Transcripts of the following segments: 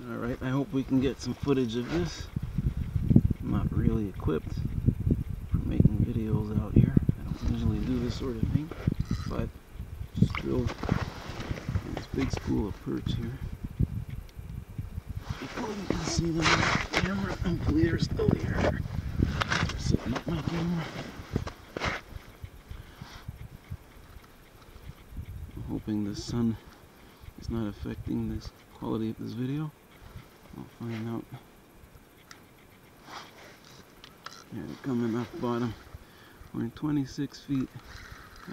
Alright, I hope we can get some footage of this. I'm not really equipped for making videos out here. I don't usually do this sort of thing, but just drilled this big school of perch here. Hopefully you can see them on the camera. Hopefully they're still here. They're setting up my camera. I'm hoping the sun is not affecting this quality of this video. I'll find out. Yeah, they're coming off bottom. We're in 26 feet.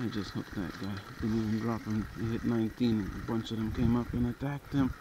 I just hooked that guy. Didn't even drop him. He hit 19. A bunch of them came up and attacked him.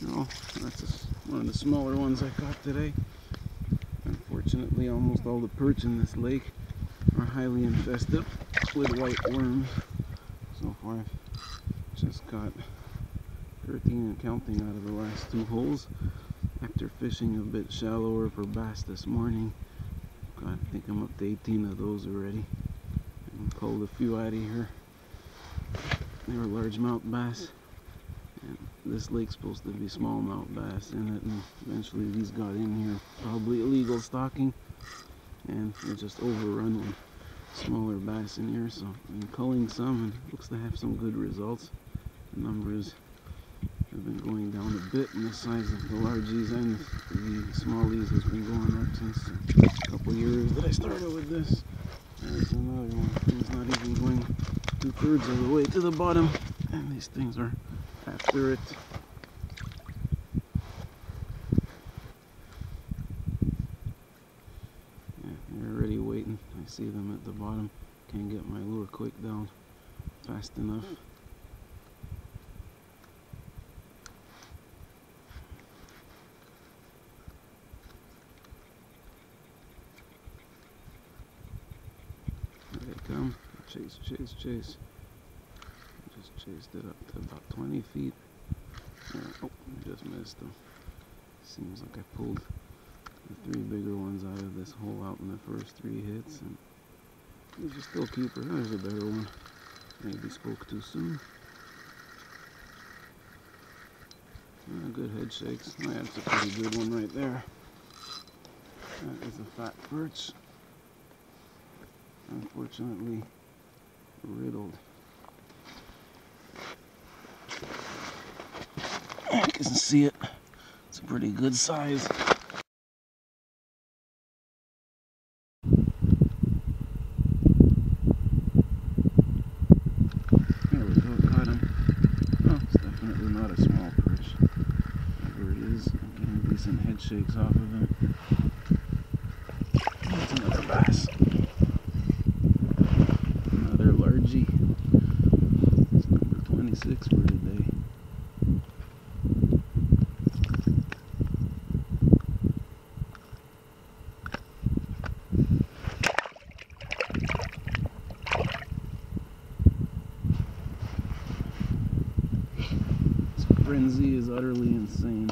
No, that's one of the smaller ones I caught today. Unfortunately, almost all the perch in this lake are highly infested with white worms. So far, I've just caught 13 and counting out of the last 2 holes. After fishing a bit shallower for bass this morning, God, I think I'm up to 18 of those already. I pulled a few out of here. They were largemouth bass. And this lake's supposed to be smallmouth bass in it, and eventually these got in here, probably illegal stocking, and they're just overrun with smaller bass in here. So I'm culling some, and it looks to have some good results. The numbers have been going down a bit, and the size of the largies and the smallies has been going up since a couple years that I started with this. There's another one. It's not even going 2/3 of the way to the bottom, and these things are after it. Yeah, they're already waiting. I see them at the bottom. Can't get my lure quick down fast enough. There they come. Chase, chase, chase. Just chased it up to about 20 feet. Oh, I just missed them. Seems like I pulled the 3 bigger ones out of this hole out in the first 3 hits, and there's a still keeper. There's a better one. Maybe spoke too soon. Good head shakes. Oh, that's a pretty good one right there. That is a fat perch. Unfortunately, riddled. You can see it. It's a pretty good size. There we go, caught him. Oh, it's definitely not a small perch. Whatever it is, I'm getting decent head shakes off of him. That's another bass. Another largie. It's number 26 for today. Frenzy is utterly insane.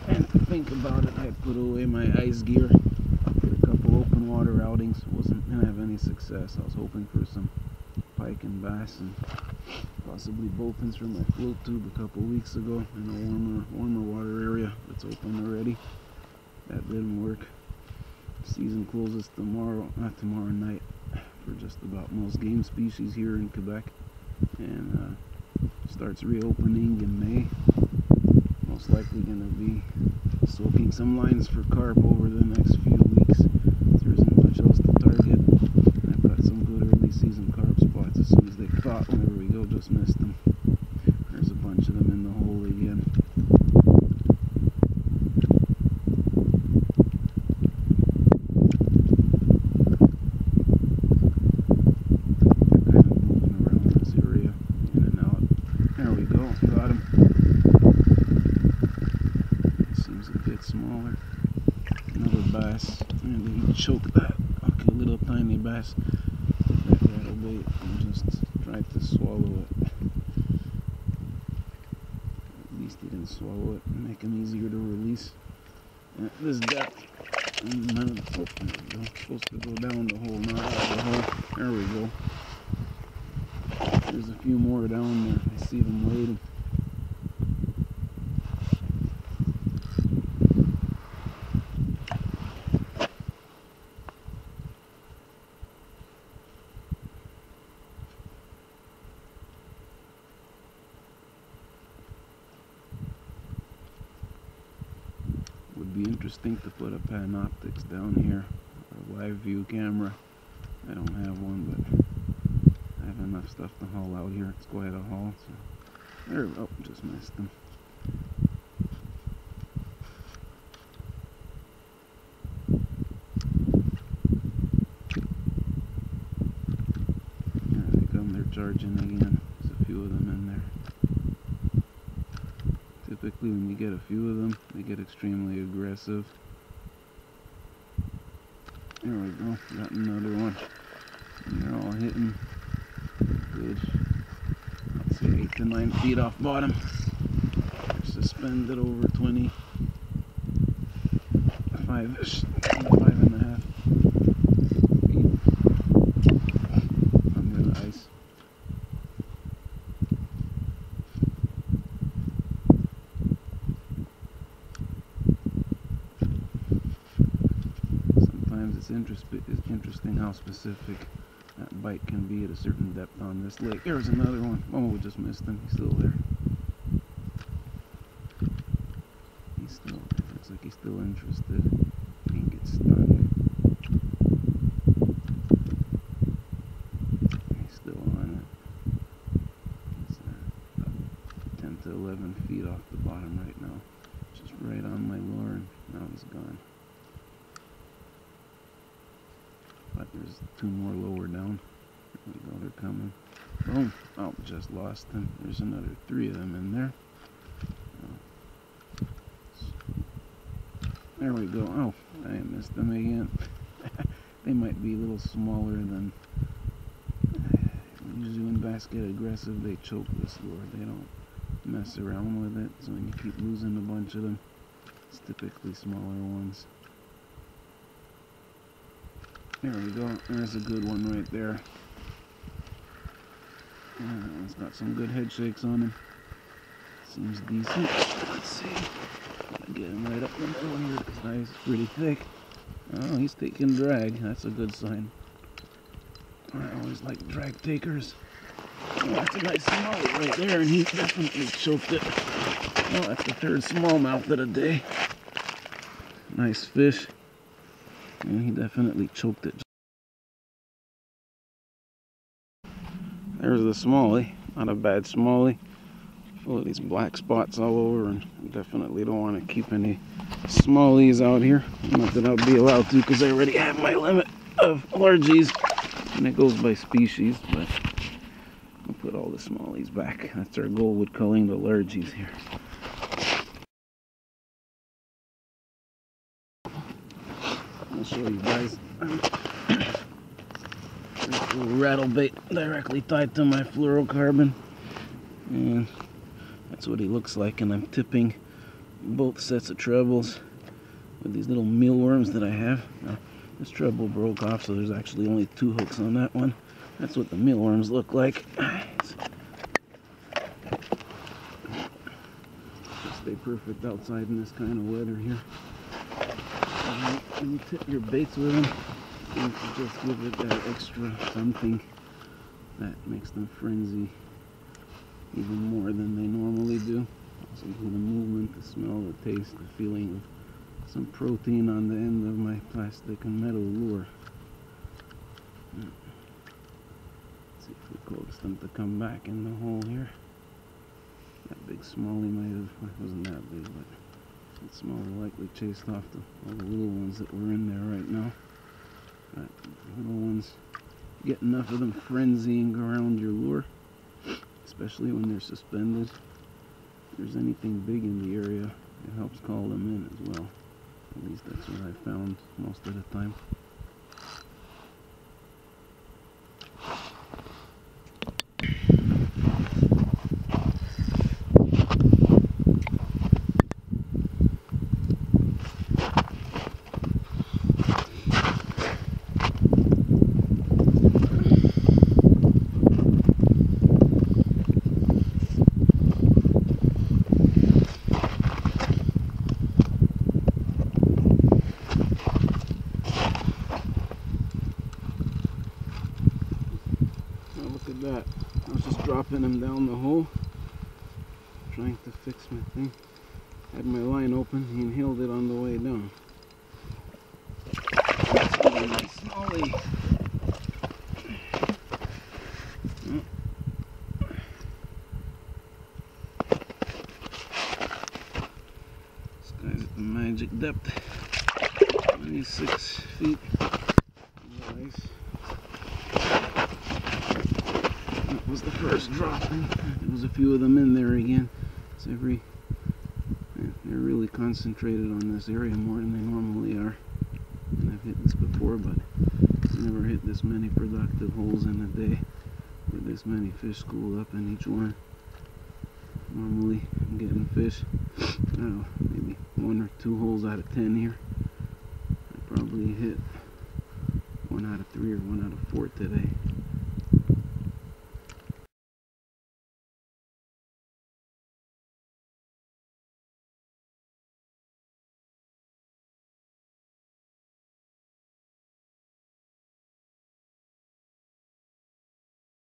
And to think about it, I put away my ice gear for a couple open water outings. Wasn't gonna have any success. I was hoping for some pike and bass and possibly bowfins from my float tube a couple weeks ago in a warmer water area that's open already. That didn't work. Season closes tomorrow night for just about most game species here in Quebec, and starts reopening in May. Most likely going to be soaking some lines for carp over the next few weeks. There isn't much else to target. I've got some good early season carp spots. As soon as they thought, whenever we go, just missed them. There's a bunch of them in the hole again. Got him. Seems a bit smaller. Another bass. And he choked that. Okay, little tiny bass. That rattle bait and just tried to swallow it. At least he didn't swallow it and make him easier to release. at this depth. And then, oh, there we go. Supposed to go down the hole, not out of the hole. There we go. There's a few more down there. I see them waiting. Would be interesting to put a Panoptics down here, or a live view camera. I don't have one, but I have enough stuff to haul out here. It's quite a haul. So there we go. Just missed them. There they come. They're charging again. There's a few of them in there. Typically when you get a few of them, they get extremely aggressive. There we go, got another one. And they're all hitting good, I'd say 8 to 9 feet off bottom. They're suspended over 25-ish, 5.5 feet under the ice. It's interesting how specific that bite can be at a certain depth on this lake. There's another one. Oh, we just missed him. He's still there. He's still there. Looks like he's still interested. He didn't get stung. He's still on it. He's about 10 to 11 feet off the bottom right now. Just right on my lure, and now he's gone. But there's 2 more lower down. There we go, they're coming. Boom. Oh, just lost them. There's another 3 of them in there. There we go. Oh, I missed them again. They might be a little smaller than... Usually when bass get aggressive, they choke this lure. They don't mess around with it. So when you keep losing a bunch of them, it's typically smaller ones. There we go. There's a good one right there. It's got some good head shakes on him. Seems decent. Let's see. Get him right up the middle here. This guy's pretty thick. Oh, he's taking drag. That's a good sign. I always like drag takers. Oh, that's a nice smallmouth right there, and he definitely choked it. Oh, that's the 3rd smallmouth of the day. Nice fish. And he definitely choked it. There's the smallie. Not a bad smallie. Full of these black spots all over, and definitely don't want to keep any smallies out here. Not that I'll be allowed to, because I already have my limit of largies, and it goes by species. But I'll put all the smallies back. That's our goal with culling the largies here. I'll show you guys. This little rattle bait directly tied to my fluorocarbon, and that's what he looks like. And I'm tipping both sets of trebles with these little mealworms that I have. Now, this treble broke off, so there's actually only 2 hooks on that one. That's what the mealworms look like. Stay perfect outside in this kind of weather here. When you tip your baits with them, you can just give it that extra something that makes them frenzy even more than they normally do. Also, the movement, the smell, the taste, the feeling of some protein on the end of my plastic and metal lure. Let's see if we coax them to come back in the hole here. That big smallie might have, well, it wasn't that big, but that smallie likely chased off all the little ones that were in there right now. But the little ones, get enough of them frenzying around your lure, especially when they're suspended. If there's anything big in the area, it helps call them in as well. At least that's what I found most of the time. dropping them down the hole, trying to fix my thing. Had my line open, he inhaled it on the way down. That's gonna be my smallie. This guy's at the magic depth, 26 feet. Nice. That was the first dropping. There was a few of them in there again. It's they're really concentrated on this area more than they normally are. And I've hit this before, but I've never hit this many productive holes in a day with this many fish schooled up in each one. Normally I'm getting fish, I don't know, maybe 1 or 2 holes out of 10 here. I probably hit 1 out of 3 or 1 out of 4 today.